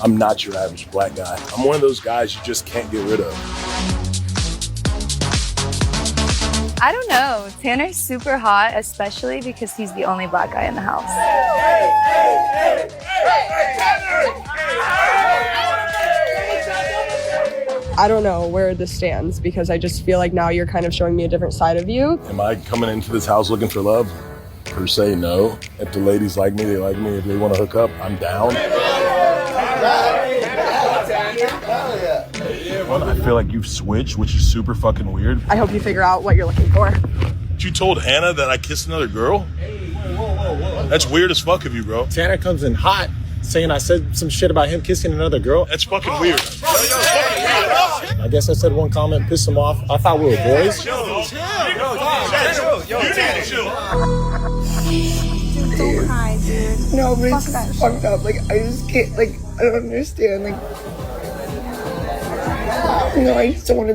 I'm not your average black guy. I'm one of those guys you just can't get rid of. I don't know. Tanner's super hot, especially because he's the only black guy in the house. I don't know where this stands because I just feel like now you're kind of showing me a different side of you. Am I coming into this house looking for love? Per se, no. If the ladies like me, they like me. If they want to hook up, I'm down. Well, I feel like you've switched, which is super fucking weird. I hope you figure out what you're looking for. You told Anna that I kissed another girl? That's weird as fuck of you, bro. Tanner comes in hot saying I said some shit about him kissing another girl. That's fucking weird. I guess I said one comment, pissed him off. I thought we were boys. Chill. Don't cry, dude. No, but it's just fucked up. Like, I just can't, like, I don't understand. Like, no, I just don't want to be